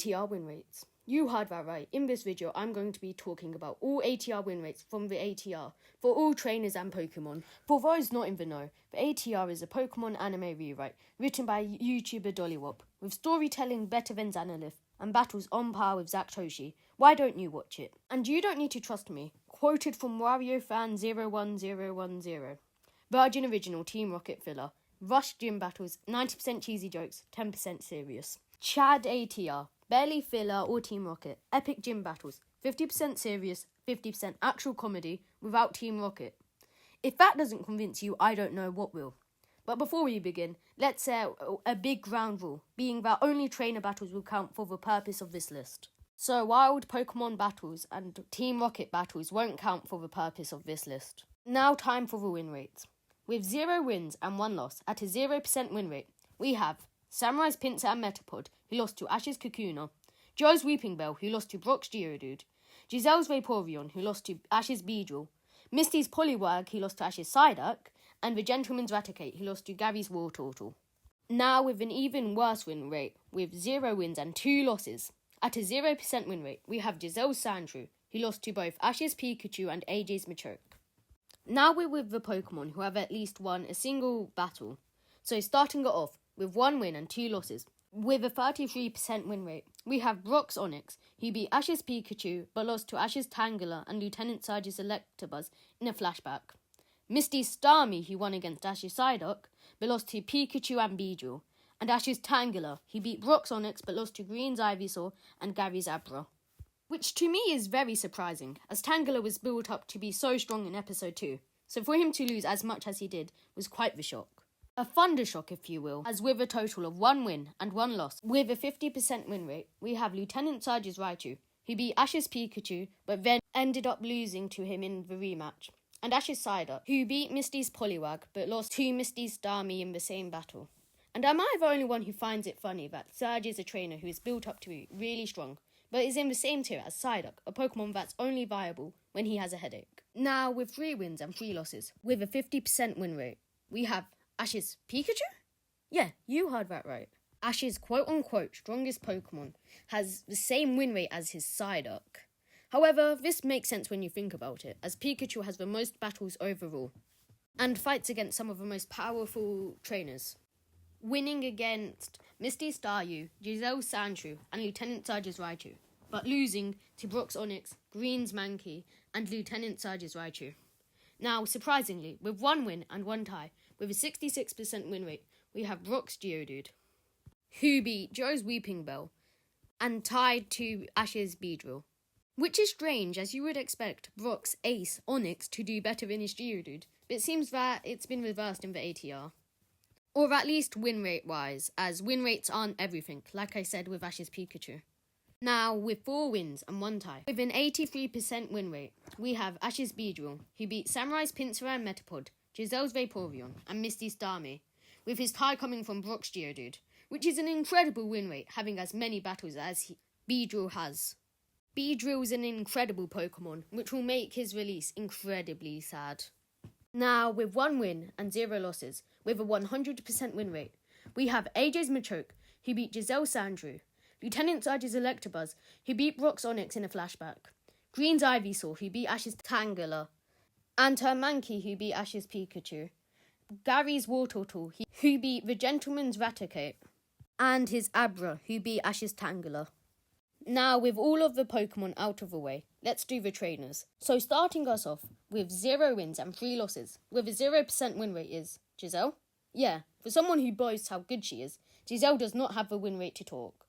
ATR win rates. You heard that right. In this video, I'm going to be talking about all ATR win rates from the ATR for all trainers and Pokémon. For those not in the know, the ATR is a Pokémon anime rewrite written by YouTuber Doliwop, with storytelling better than Zanalith and battles on par with Zack Toshi. Why don't you watch it? And you don't need to trust me. Quoted from Wario Fan 01010. Virgin Original Team Rocket filler. Rush gym battles, 90% cheesy jokes, 10% serious. Chad ATR, barely filler or Team Rocket. Epic gym battles, 50% serious, 50% actual comedy without Team Rocket. If that doesn't convince you, I don't know what will. But before we begin, let's say a big ground rule, being that only trainer battles will count for the purpose of this list. So wild Pokemon battles and Team Rocket battles won't count for the purpose of this list. Now time for the win rates. With 0 wins and 1 loss at a 0% win rate, we have Samurai's Pinsir and Metapod, who lost to Ash's Kakuna, Joe's Weeping Bell, who lost to Brock's Geodude, Giselle's Vaporeon, who lost to Ash's Beedrill, Misty's Poliwag, who lost to Ash's Psyduck, and the Gentleman's Raticate, who lost to Gary's Wartortle. Now with an even worse win rate, with 0 wins and 2 losses, at a 0% win rate, we have Giselle's Sandshrew, who lost to both Ash's Pikachu and AJ's Machoke. Now we're with the Pokemon who have at least won a single battle. So starting it off with 1 win and 2 losses, with a 33% win rate, we have Brock's Onix, who beat Ash's Pikachu but lost to Ash's Tangela and Lieutenant Surge's Electabuzz in a flashback. Misty's Starmie, who won against Ash's Psyduck but lost to Pikachu and Beedrill, and Ash's Tangela, who beat Brock's Onix but lost to Green's Ivysaur and Gary's Abra. Which to me is very surprising, as Tangela was built up to be so strong in episode 2, so for him to lose as much as he did was quite the shock. A thunder shock, if you will, as with a total of 1 win and 1 loss, with a 50% win rate, we have Lieutenant Surge's Raichu, who beat Ash's Pikachu, but then ended up losing to him in the rematch, and Ash's Psyduck, who beat Misty's Poliwag, but lost to Misty's Starmie in the same battle. And am I the only one who finds it funny that Surge is a trainer who is built up to be really strong, but is in the same tier as Psyduck, a Pokemon that's only viable when he has a headache? Now, with 3 wins and 3 losses, with a 50% win rate, we have Ash's Pikachu? Yeah, you heard that right. Ash's quote-unquote strongest Pokemon has the same win rate as his Psyduck. However, this makes sense when you think about it, as Pikachu has the most battles overall, and fights against some of the most powerful trainers, winning against Misty Staryu, Giselle's Sandshrew, and Lieutenant Surge's Raichu, but losing to Brock's Onix, Green's Mankey, and Lieutenant Surge's Raichu. Now, surprisingly, with 1 win and 1 tie, with a 66% win rate, we have Brock's Geodude, who beat Joe's Weeping Bell, and tied to Ash's Beedrill. Which is strange, as you would expect Brock's ace, Onix, to do better than his Geodude, but it seems that it's been reversed in the ATR. Or at least win rate wise, as win rates aren't everything, like I said with Ash's Pikachu. Now, with 4 wins and 1 tie, with an 83% win rate, we have Ash's Beedrill, who beat Samurai's Pinsir and Metapod, Giselle's Vaporeon, and Misty's Starmie, with his tie coming from Brock's Geodude, which is an incredible win rate, having as many battles as Beedrill has. Beedrill's an incredible Pokemon, which will make his release incredibly sad. Now, with 1 win and 0 losses, with a 100% win rate, we have AJ's Machoke, who beat Giselle's Sandshrew, Lieutenant Surge's Electabuzz, who beat Brock's Onix in a flashback, Green's Ivysaur, who beat Ash's Tangela, and her Mankey, who beat Ash's Pikachu, Gary's Wartortle, who beat the Gentleman's Raticate, and his Abra, who beat Ash's Tangela. Now, with all of the Pokemon out of the way, let's do the trainers. So starting us off with 0 wins and 3 losses, with a 0% win rate is Giselle. Yeah, for someone who boasts how good she is, Giselle does not have the win rate to talk.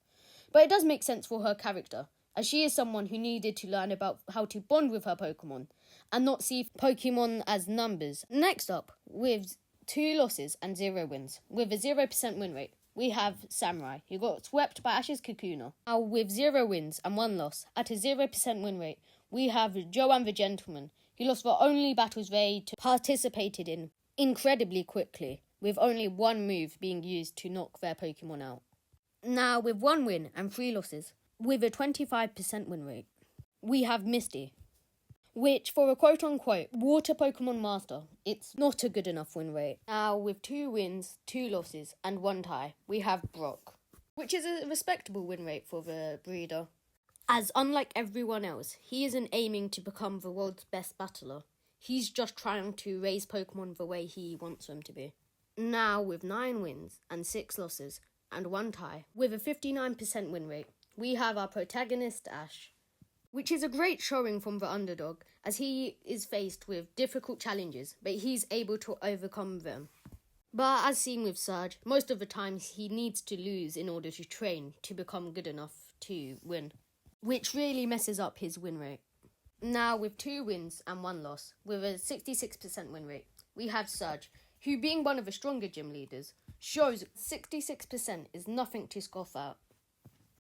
But it does make sense for her character, as she is someone who needed to learn about how to bond with her Pokemon, and not see Pokemon as numbers. Next up, with 2 losses and 0 wins, with a 0% win rate, we have Samurai, who got swept by Ash's Kakuna. Now, with 0 wins and 1 loss, at a 0% win rate, we have Joe and the Gentleman, who lost the only battles they participated in incredibly quickly, with only 1 move being used to knock their Pokemon out. Now, with 1 win and 3 losses, with a 25% win rate, we have Misty, which, for a quote-unquote water Pokemon master, it's not a good enough win rate. Now, with 2 wins, 2 losses, and 1 tie, we have Brock, which is a respectable win rate for the breeder. As unlike everyone else, he isn't aiming to become the world's best battler. He's just trying to raise Pokemon the way he wants them to be. Now, with 9 wins and 6 losses and 1 tie, with a 59% win rate, we have our protagonist Ash, which is a great showing from the underdog, as he is faced with difficult challenges, but he's able to overcome them. But as seen with Surge, most of the times he needs to lose in order to train to become good enough to win, which really messes up his win rate. Now, with 2 wins and 1 loss, with a 66% win rate, we have Surge, who, being one of the stronger gym leaders, shows 66% is nothing to scoff at.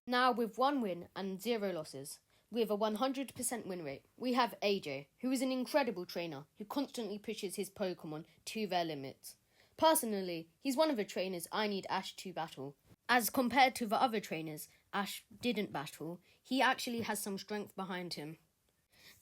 Now, with 1 win and 0 losses, with a 100% win rate, we have AJ, who is an incredible trainer who constantly pushes his Pokemon to their limits. Personally, he's one of the trainers I need Ash to battle. As compared to the other trainers Ash didn't battle, he actually has some strength behind him.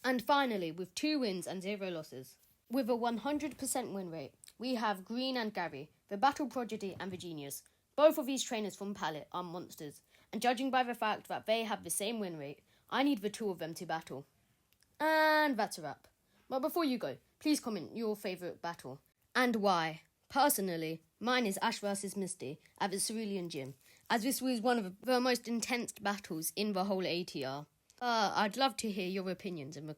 And finally, with 2 wins and 0 losses, with a 100% win rate, we have Green and Gary, the Battle Prodigy and the Genius. Both of these trainers from Palette are monsters, and judging by the fact that they have the same win rate, I need the 2 of them to battle. And that's a wrap. But before you go, please comment your favourite battle and why. Personally, mine is Ash vs Misty at the Cerulean Gym, as this was one of the most intense battles in the whole ATR. I'd love to hear your opinions in the